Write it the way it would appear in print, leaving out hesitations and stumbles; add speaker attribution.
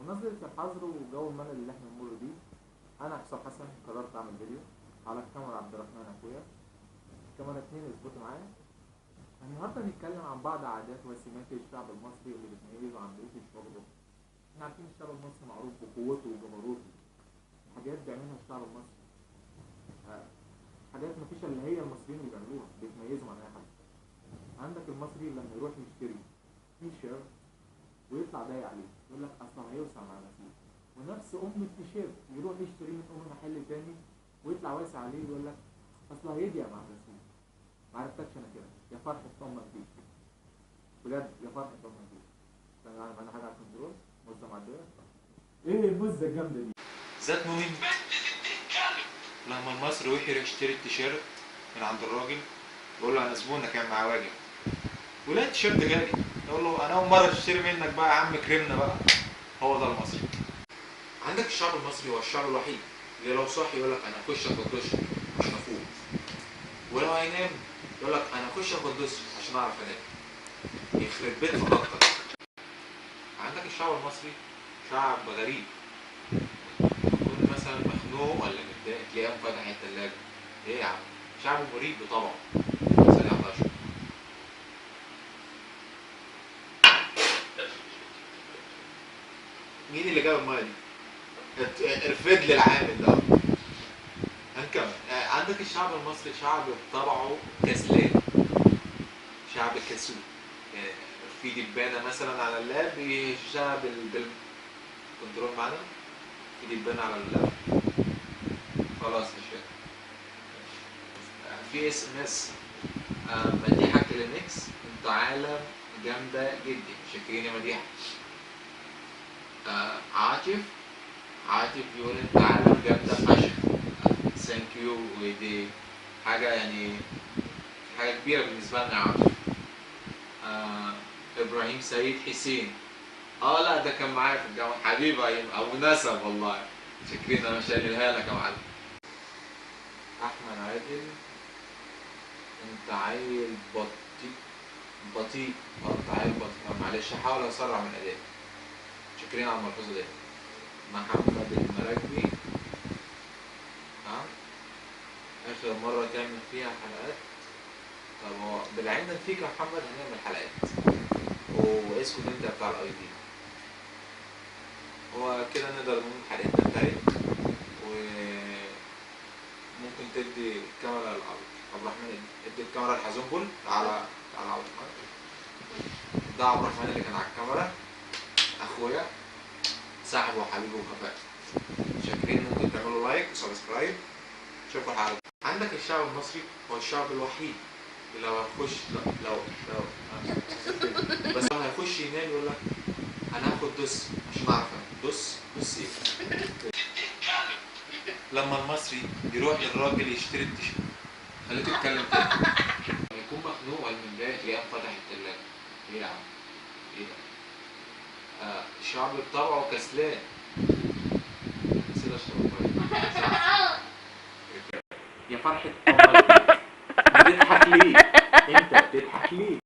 Speaker 1: بمناسبة الحظر وجو الملل اللي احنا بنمر بيه، أنا حسام حسن قررت أعمل فيديو على الكاميرا عبد الرحمن أخويا، كاميرا 2 اظبطوا معايا. النهارده هنتكلم عن بعض عادات وسمات الشعب المصري اللي بتميزه عن بقية الشعوب الأخرى. احنا عارفين الشعب المصري معروف بقوته وجبروته، حاجات بيعملها الشعب المصري، حاجات مفيش إلا هي المصريين اللي بيعملوها بتميزهم عن أي حد. عندك المصري لما يروح يشتري تي شيرت ويطلع ضايق عليه يقول لك اصل هيوسع مع الغسيل، ونفس التيشيرت يروح يشتري من محل تاني ويطلع واسع عليه يقول لك اصل هيضيق مع الغسيل. ما عرفتكش انا كده يا فرحه امك فيك، بجد يا فرحه امك فيك. انا معانا حاجه على الكنترول مزه معديه. ايه المزه الجامده دي؟
Speaker 2: ذات مهم. لما المصري يروح يشتري التيشيرت من عند الراجل يقول له انا زبونك كان معاه واجب، ولا التيشيرت غالي يقول له انا اول مره اشتري منك بقى يا عم كرمنا بقى. هو ده المصري. عندك الشعب المصري هو الشعب الوحيد اللي لو صاحي يقول لك انا اخش اخد دش عشان افوق، ولو هينام يقول لك انا اخش اخد دش عشان اعرف انام. يخرب بيت فضلتك. عندك الشعب المصري شعب غريب، يكون مثلا مخنوق ولا متضايق تلاقيه فاتح التلاجة. ايه يا عم؟ شعب مريب بطبعه. ثانية 11. مين اللي جاب المايه دي؟ ارفد لي العامل ده. هنكمل. عندك الشعب المصري شعب بطبعه كسلان، شعب كسول. في دبانة مثلا على اللاب يشتغل كنترول معانا. في دبانة على اللاب خلاص مش فاهم. في اس ام اس مديحة كلينكس انت عالم جامدة جدا، شاكرين يا مديحة. عاطف بيقول انت عالم جامدة فشخ، ثانك يو. ودي حاجة يعني حاجة كبيرة بالنسبة لنا يا عاطف. ابراهيم سيد حسين لا ده كان معايا في الجامعة حبيبي ابو نسب والله، شاكرين انا شايلها لك يا معلم. احمد عادل انت عيل بطيء. انت عيل بطيء. معلش هحاول اسرع من ادائي، شاكرين على الملحوظة دي. محمد المراكبي اخر مرة تعمل فيها حلقات؟ طب هو بالعلم فيك يا محمد هنعمل حلقات، واسكت انت بتاع الاي دي. هو كده نقدر نقول حلقتنا انتهت، وممكن تدي الكاميرا لعبد الرحمن. ادي الكاميرا لحزنبل. تعالى عبد الرحمن. ده عبد الرحمن اللي كان على الكاميرا، اخويا صاحبه وحبيبه وكفاءة. شاكرين. ممكن تعملوا لايك وسبسكرايب. شوفوا الحلقة. عندك الشعب المصري هو الشعب الوحيد اللي لو هيخش لو بس لو هيخش ينام يقول لك انا هاخد دس عشان اعرف انام. دس ايه؟ لما المصري يروح للراجل يشتري التيشيرت، خليه تتكلم تاني. لما يكون مخنوق ولا متضايق تلاقيه فاتح التلاجة. ايه يا عم؟ ايه ده؟ الشعب بطبعه كسلان. نسيت اشرب الميه. يا فرحة أمك بتضحك ليه؟ أنت بتضحك ليه؟